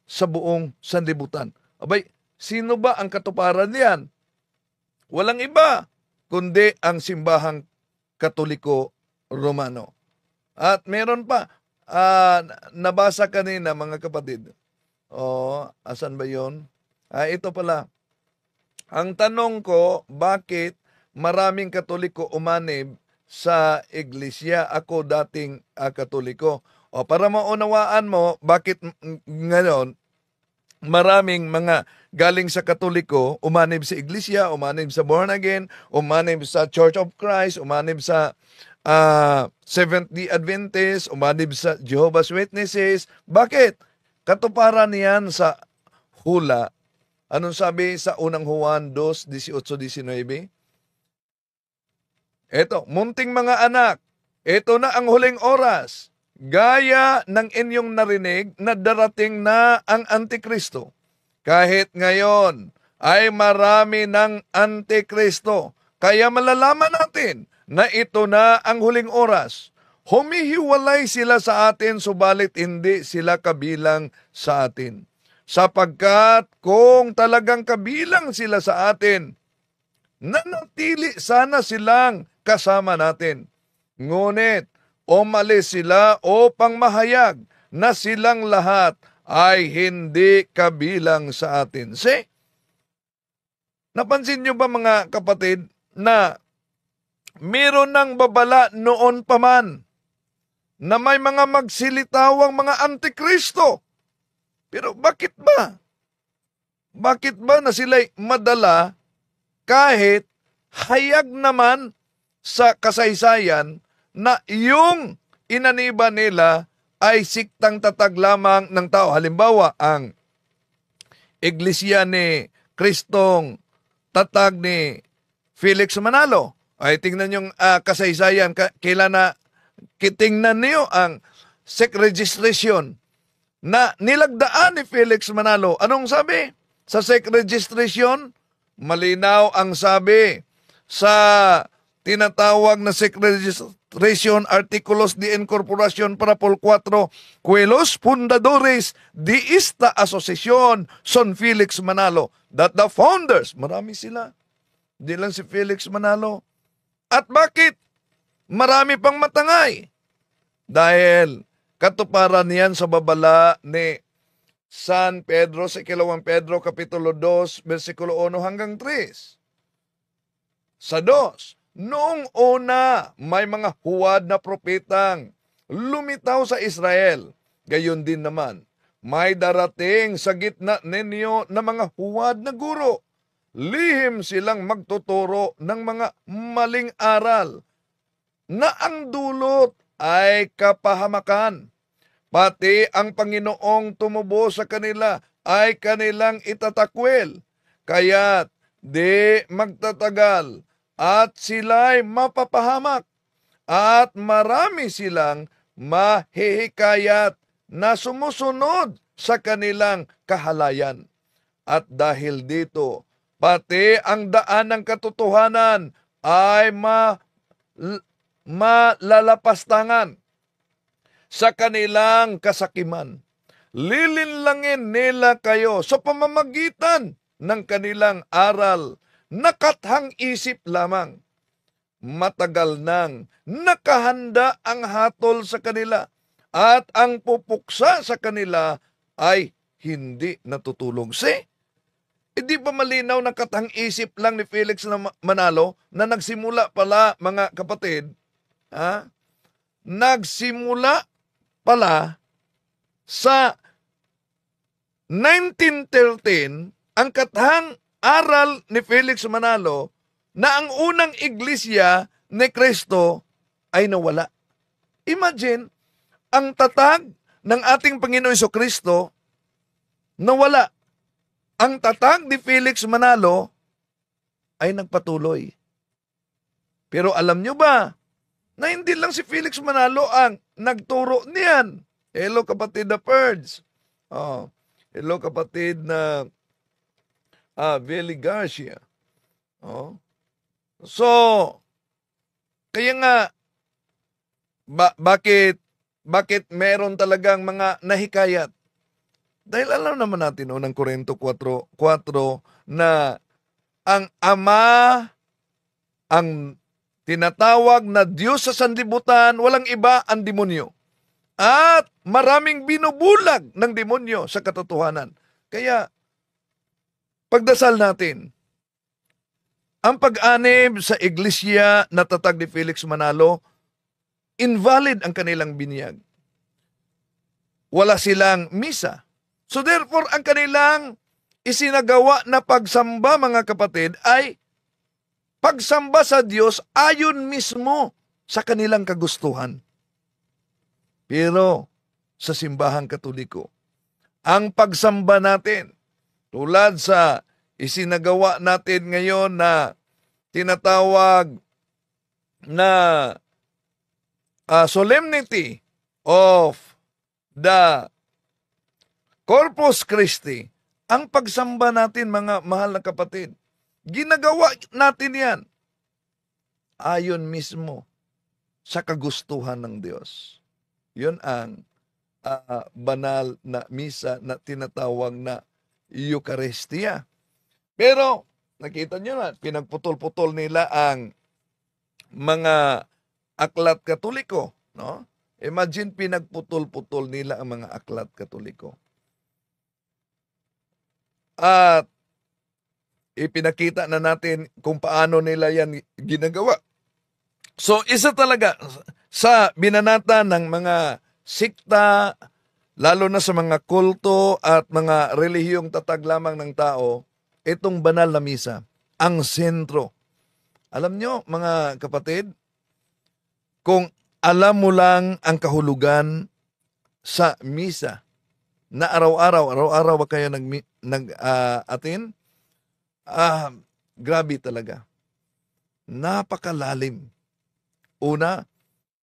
sa buong sanlibutan. Abay, sino ba ang katuparan niyan? Walang iba, kundi ang simbahang Katoliko Romano. At meron pa, nabasa kanina mga kapatid. Asan ba yun? Ito pala. Ang tanong ko, bakit maraming Katoliko umanib sa iglesia? Ako dating Katoliko. Para maunawaan mo, bakit ngayon maraming mga galing sa Katoliko umanib sa iglesia, umanib sa born again, umanib sa Church of Christ, umanib sa Seventh-day Adventist, umanib sa Jehovah's Witnesses. Bakit? katuparan niyan sa hula. Anong sabi sa unang Juan 2:18-19? Eto, munting mga anak, ito na ang huling oras. Gaya ng inyong narinig na darating na ang Antikristo. Kahit ngayon ay marami ng Antikristo. Kaya malalaman natin na ito na ang huling oras. Humihiwalay sila sa atin, subalit hindi sila kabilang sa atin. Sapagkat kung talagang kabilang sila sa atin, nanatili sana silang kasama natin. Ngunit, umalis sila upang mahayag na silang lahat ay hindi kabilang sa atin. See? Napansin nyo ba mga kapatid na meron ng babala noon pa man na may mga magsilitawang mga Antikristo? Pero bakit ba? Bakit ba na sila'y madala kahit hayag naman sa kasaysayan na yung inaniba nila ay siktang tatag lamang ng tao? Halimbawa, ang Iglesia ni Kristong tatag ni Felix Manalo. Ay tingnan yung kasaysayan, kailan na tingnan niyo ang SEC registration na nilagdaan ni Felix Manalo. Anong sabi? Sa SEC registration, malinaw ang sabi sa tinatawag na SEC registration artículos de incorporación para por 4 Cuelos Fundadores de esta asociación son Felix Manalo, that the founders, marami sila, di lang si Felix Manalo. At bakit? Marami pang matangay. Dahil katuparan niyan sa babala ni San Pedro sa Ikalawang Pedro Kapitulo 2, versikulo 1 hanggang 3. Sa 2, noong una, may mga huwad na propetang lumitaw sa Israel. Gayon din naman, may darating sa gitna ninyo na mga huwad na guro. Lihim silang magtuturo ng mga maling aral na ang dulot ay kapahamakan. Pati ang Panginoong tumubo sa kanila ay kanilang itatakwil. Kaya't di magtatagal at sila'y mapapahamak at marami silang mahihikayat na sumusunod sa kanilang kahalayan. At dahil dito, pati ang daan ng katotohanan ay malalapastangan sa kanilang kasakiman. Lilinlangin nila kayo sa pamamagitan ng kanilang aral na kathang isip lamang. Matagal nang nakahanda ang hatol sa kanila at ang pupuksa sa kanila ay hindi natutulog. Hindi ba malinaw na kathang isip lang ni Felix na Manalo na nagsimula pala, mga kapatid, nagsimula pala sa 1913 ang kathang aral ni Felix Manalo na ang unang iglesia ni Kristo ay nawala. Imagine, ang tatag ng ating Panginoon Jesucristo nawala. Ang tatag ni Felix Manalo ay nagpatuloy. Pero alam nyo ba na hindi lang si Felix Manalo ang nagturo niyan? Hello kapatid na Perds. Hello kapatid na Veli Garcia. So, kaya nga, bakit meron talagang mga nahikayat? Dahil alam naman natin unang Korinto 4:4 na ang Ama, ang tinatawag na Diyos sa sanlibutan, walang iba ang demonyo. At maraming binubulag ng demonyo sa katotohanan. Kaya, pagdasal natin, ang pag-anib sa iglesia na tatag ni Felix Manalo, invalid ang kanilang binyag. Wala silang misa. So therefore, ang kanilang isinagawa na pagsamba, mga kapatid, ay pagsamba sa Diyos ayon mismo sa kanilang kagustuhan. Pero sa simbahang Katoliko, ang pagsamba natin. Tulad sa isinagawa natin ngayon na tinatawag na solemnity of the Corpus Christi. Ang pagsamba natin, mga mahal na kapatid, ginagawa natin yan ayon mismo sa kagustuhan ng Diyos. Yun ang banal na misa na tinatawag na Eucharistia. Pero, nakita nyo na, pinagputol-putol nila ang mga aklat Katoliko. No? Imagine, pinagputol-putol nila ang mga aklat Katoliko. At ipinakita na natin kung paano nila yan ginagawa. So, isa talaga sa binanata ng mga sikta, lalo na sa mga kulto at mga relihiyong tatag lamang ng tao, itong banal na misa, ang sentro. Alam nyo, mga kapatid, kung alam mo lang ang kahulugan sa misa, na araw-araw ba kayo nag-atin? Grabe talaga. Napakalalim. Una,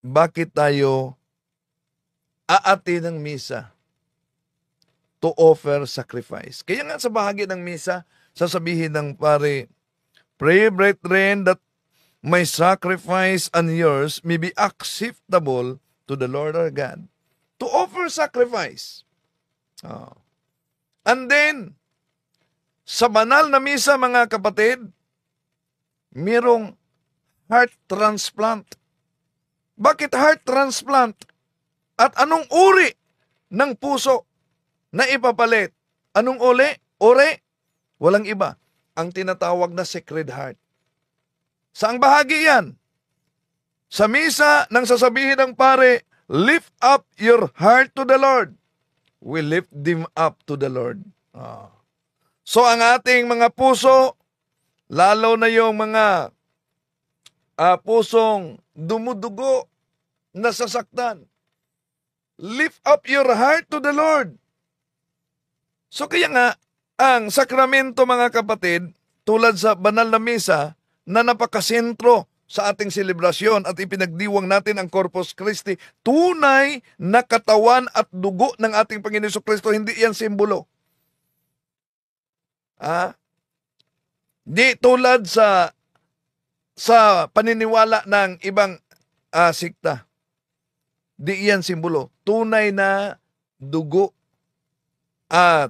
bakit tayo aatin ng misa? To offer sacrifice. Kaya nga sa bahagi ng misa, sasabihin ng pare, pray, brethren, that my sacrifice and yours may be acceptable to the Lord our God. To offer sacrifice. And then, sa banal na misa, mga kapatid, mayroong heart transplant. Bakit heart transplant? At anong uri ng puso na ipapalit? Anong uri? Walang iba. Ang tinatawag na Sacred Heart. Saang bahagi yan? Sa misa, nang sasabihin ng pare, lift up your heart to the Lord. We lift them up to the Lord. So ang ating mga puso, lalo na yung mga pusong dumudugo, nasasaktan, lift up your heart to the Lord. So kaya nga, ang sakramento, mga kapatid, tulad sa banal na misa, na napakasentro sa ating selebrasyon at ipinagdiwang natin ang Corpus Christi, tunay na katawan at dugo ng ating Panginoon Jesucristo, hindi yan simbolo. Di tulad sa paniniwala ng ibang sikta. Di yan simbolo. Tunay na dugo at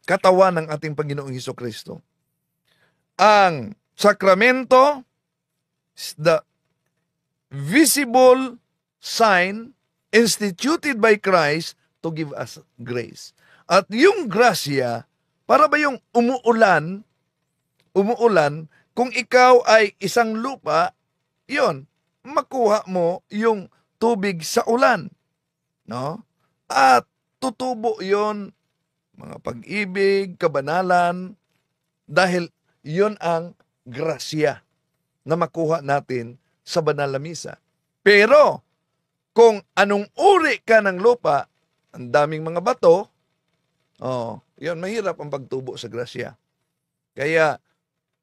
katawan ng ating Panginoong Jesucristo. Ang sakramento, the visible sign instituted by Christ to give us grace. At yung grasya, para ba yung umuulan, kung ikaw ay isang lupa, yon, makuha mo yung tubig sa ulan. No? At tutubo yon, mga pag-ibig, kabanalan, dahil yon ang grasya na makuha natin sa banal na misa. Pero, kung anong uri ka ng lupa, ang daming mga bato, yun, mahirap ang pagtubo sa grasya. Kaya,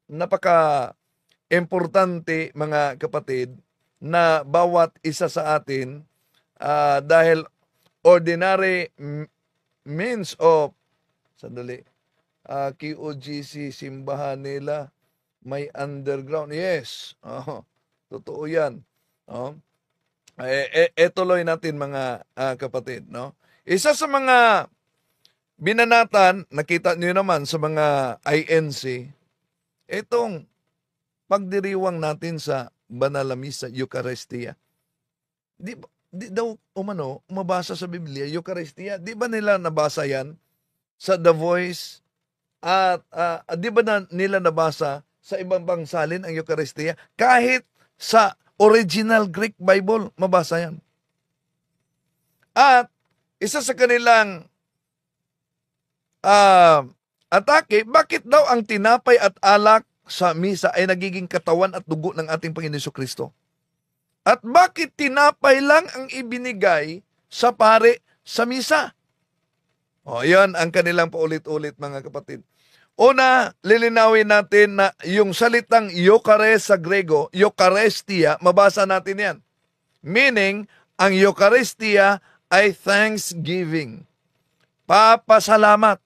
napaka-importante, mga kapatid, na bawat isa sa atin, dahil ordinary means of, QOGC, simbahan nila, may underground. Yes. Totoo yan. Tuloy natin, mga kapatid. No? Isa sa mga binanatan, nakita niyo naman sa mga INC, itong pagdiriwang natin sa banal na misa, Eucharistia. Di daw mabasa sa Biblia, Eucharistia. Di ba nila nabasa yan sa The Voice? At di ba nila nabasa sa ibang bangsalin ang Eucharistia? Kahit sa original Greek Bible, mabasa yan. At isa sa kanilang atake, bakit daw ang tinapay at alak sa misa ay nagiging katawan at dugo ng ating Panginoon Jesucristo? At bakit tinapay lang ang ibinigay sa pare sa misa? Yan ang kanilang paulit-ulit mga kapatid. Una, lilinawin natin na yung salitang Eucharist sa Grego, Eucharistia, mabasa natin yan. Meaning, ang Eucharistia ay thanksgiving. Papasalamat.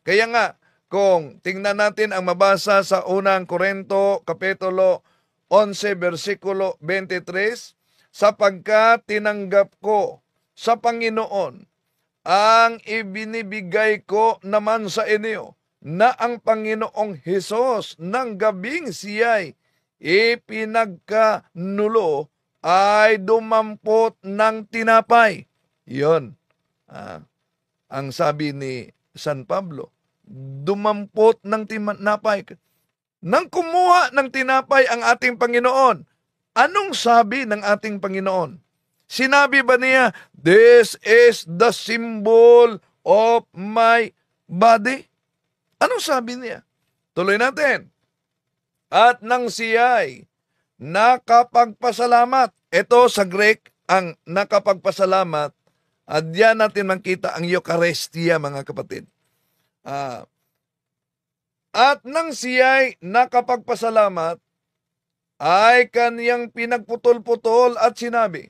Kaya nga, kung tingnan natin ang mabasa sa unang Korinto, Kapitulo 11, versikulo 23, sapagkat tinanggap ko sa Panginoon ang ibinibigay ko naman sa inyo, na ang Panginoong Hesus ng gabing siya'y ipinagkanulo ay dumampot ng tinapay. Yun. Ang sabi ni San Pablo, dumampot ng tinapay. Nang kumuha ng tinapay ang ating Panginoon, anong sabi ng ating Panginoon? Sinabi ba niya, "This is the symbol of my body"? Anong sabi niya? Tuloy natin. At nang siya'y nakapagpasalamat. Ito sa Greek, ang nakapagpasalamat, at diyan natin makita ang Eucharistia, mga kapatid. At nang siya'y nakapagpasalamat, ay kaniyang pinagputol-putol at sinabi,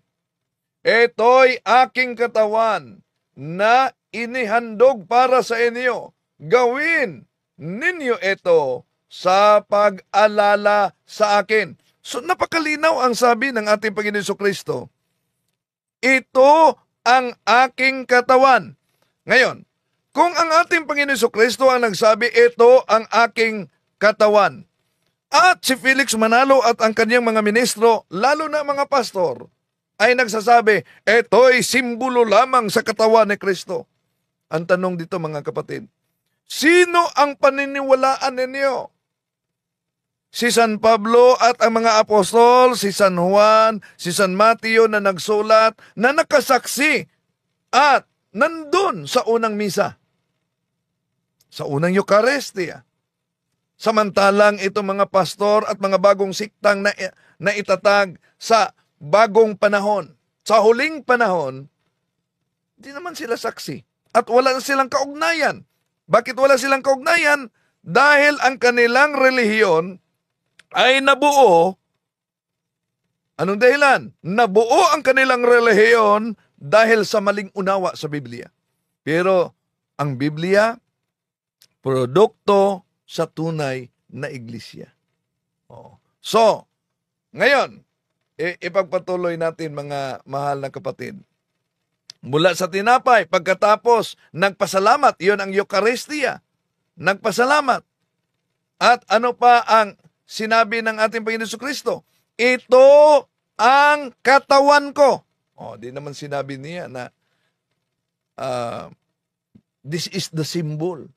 "Ito'y aking katawan na inihandog para sa inyo. Gawin ninyo ito sa pag-alala sa akin." So napakalinaw ang sabi ng ating Panginoon Jesucristo. Ito ang aking katawan. Ngayon, kung ang ating Panginoon Jesucristo ang nagsabi, ito ang aking katawan, at si Felix Manalo at ang kanyang mga ministro, lalo na mga pastor, ay nagsasabi, ito'y simbolo lamang sa katawan ni Kristo. Ang tanong dito mga kapatid, sino ang paniniwalaan ninyo? Si San Pablo at ang mga apostol, si San Juan, si San Mateo na nagsulat, na nakasaksi at nandun sa unang misa, sa unang Eucharistia. Samantalang itong mga pastor at mga bagong siktang na itatag sa bagong panahon, sa huling panahon, di naman sila saksi at wala silang kaugnayan. Bakit wala silang kaugnayan? Dahil ang kanilang relihiyon ay nabuo. Anong dahilan? Nabuo ang kanilang relihiyon dahil sa maling unawa sa Biblia. Pero ang Biblia, produkto sa tunay na iglesia. So, ngayon, ipagpatuloy natin mga mahal na kapatid. Mula sa tinapay, pagkatapos nagpasalamat, iyon ang Eucharistia. Nagpasalamat. At ano pa ang sinabi ng ating Panginoon Jesucristo? Ito ang katawan ko. Di naman sinabi niya na this is the symbol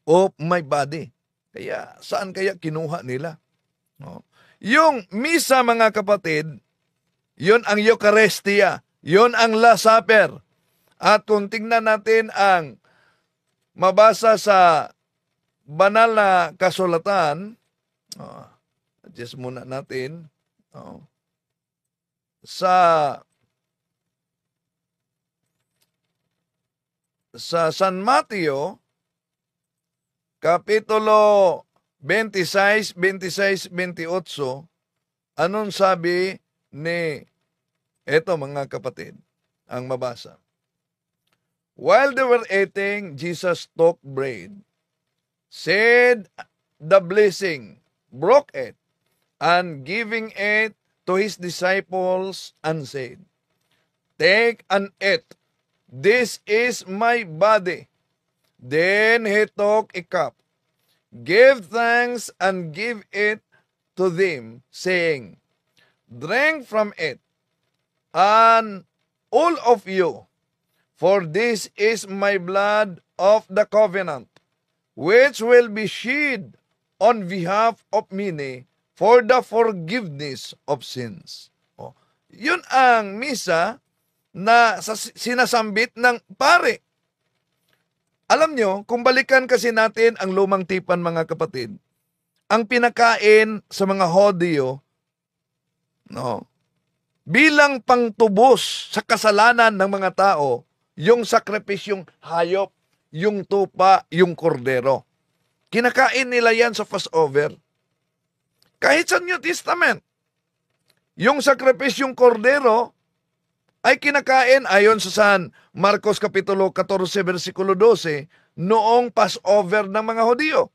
of my body. Kaya saan kaya kinuha nila? Yung misa mga kapatid, yun ang Eucharistia, yun ang Last Supper. At kung tingnan natin ang mabasa sa banal na kasulatan, adjust muna natin, sa San Mateo, Kapitulo 26, 28, anong sabi ni eto mga kapatid, ang mabasa. While they were eating, Jesus took bread, said the blessing, broke it, and giving it to his disciples, and said, "Take and eat, this is my body." Then he took a cup, gave thanks, and gave it to them, saying, "Drink from it, and all of you, for this is my blood of the covenant, which will be shed on behalf of many for the forgiveness of sins." Yun ang misa na sinasambit ng pare. Alam nyo, kung balikan kasi natin ang lumang tipan mga kapatid, ang pinakain sa mga Hodyo, bilang pangtubos sa kasalanan ng mga tao, yung sakripisyong hayop, yung tupa, yung kordero. Kinakain nila yan sa Passover. Kahit sa New Testament, yung sakripisyong kordero ay kinakain ayon sa San Marcos Kapitulo 14, versikulo 12, noong Passover ng mga Hudyo.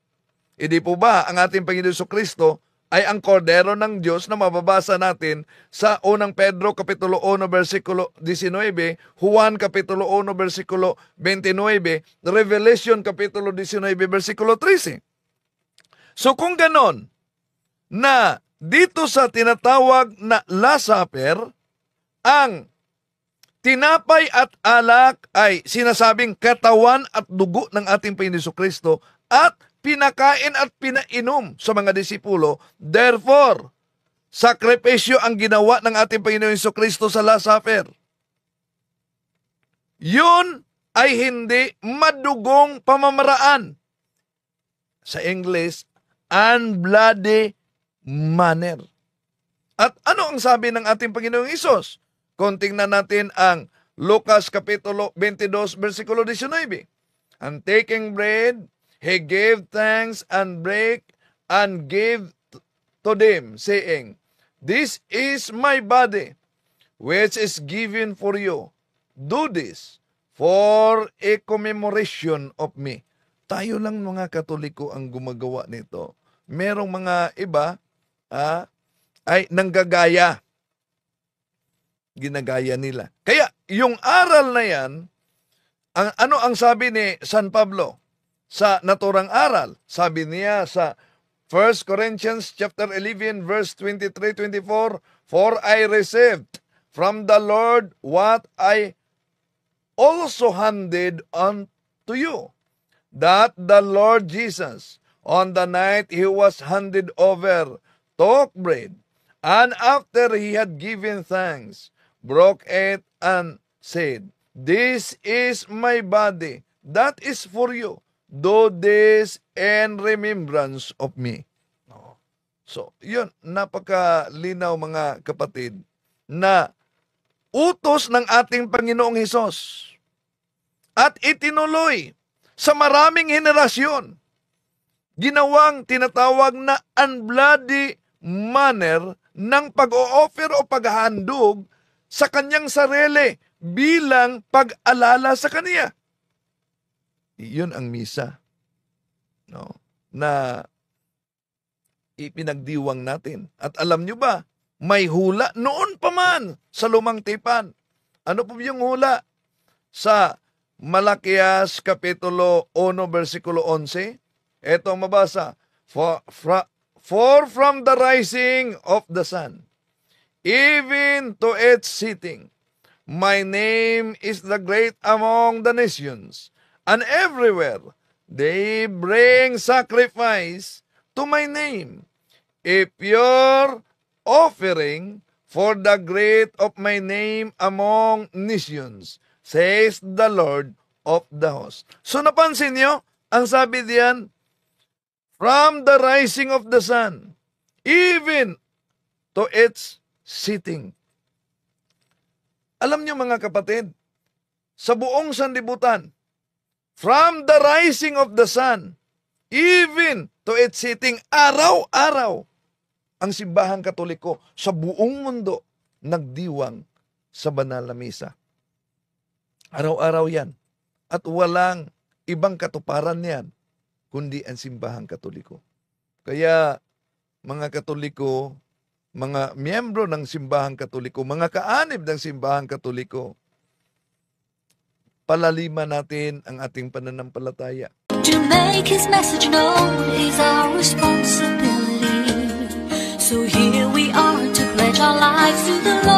Hindi po ba ang ating Panginoon Jesucristo ay ang kordero ng Diyos na mababasa natin sa unang Pedro Kapitulo 1, versikulo 19, Juan Kapitulo 1, versikulo 29, Revelation Kapitulo 19, versikulo 13. So kung ganon, na dito sa tinatawag na Last Supper, ang tinapay at alak ay sinasabing katawan at dugo ng ating Panginoon Jesucristo at pinakain at pinainom sa mga disipulo. Therefore, sakripisyo ang ginawa ng ating Panginoon Jesucristo sa Last Supper. Yun ay hindi madugong pamamaraan. Sa English, unbloody manner. At ano ang sabi ng ating Panginoong Hesus? Kung tingnan natin ang Lucas Kapitulo 22, versikulo 19. And taking bread, he gave thanks and brake and gave to them, saying, This is my body, which is given for you. Do this for a commemoration of me. Tayo lang mga Katoliko ang gumagawa nito. Merong mga iba ay nanggagaya. Ginagaya nila. Kaya yung aral na yan, ano ang sabi ni San Pablo sa naturang aral? Sabi niya sa 1 Corinthians chapter 11 verse 23-24, For I received from the Lord what I also handed unto you, that the Lord Jesus, on the night he was handed over, took bread, and after he had given thanks, broke it and said, This is my body, that is for you. Do this in remembrance of me. So, yun, napakalinaw mga kapatid, na utos ng ating Panginoong Hesus at itinuloy sa maraming henerasyon, ginawang tinatawag na unbloody manner ng pag-o-offer o paghahandog sa kanyang sarili bilang pag-alala sa kanya. Iyon ang misa, no, na ipinagdiwang natin. At alam nyo ba, may hula noon pa man sa Lumang Tipan. Ano po yung hula? Sa Malakias Kapitulo 1, versikulo 11, ito ang mabasa, For from the rising of the sun, even to its setting, my name is the great among the nations, and everywhere they bring sacrifice to my name, a pure offering for the great of my name among nations, says the Lord of the hosts. So napansin nyo, ang sabi diyan, from the rising of the sun, even to its setting. Alam nyo mga kapatid, sa buong sanlibutan, from the rising of the sun, even to its setting, araw-araw, ang simbahang Katoliko sa buong mundo nagdiwang sa banal na misa. Araw-araw yan. At walang ibang katuparan yan, kundi ang simbahang Katoliko. Kaya, mga Katoliko, mga miyembro ng simbahang Katoliko, mga kaanib ng simbahang Katoliko, palaliman natin ang ating pananampalataya. To make His message known is our responsibility. So here we are to pledge our lives to the Lord.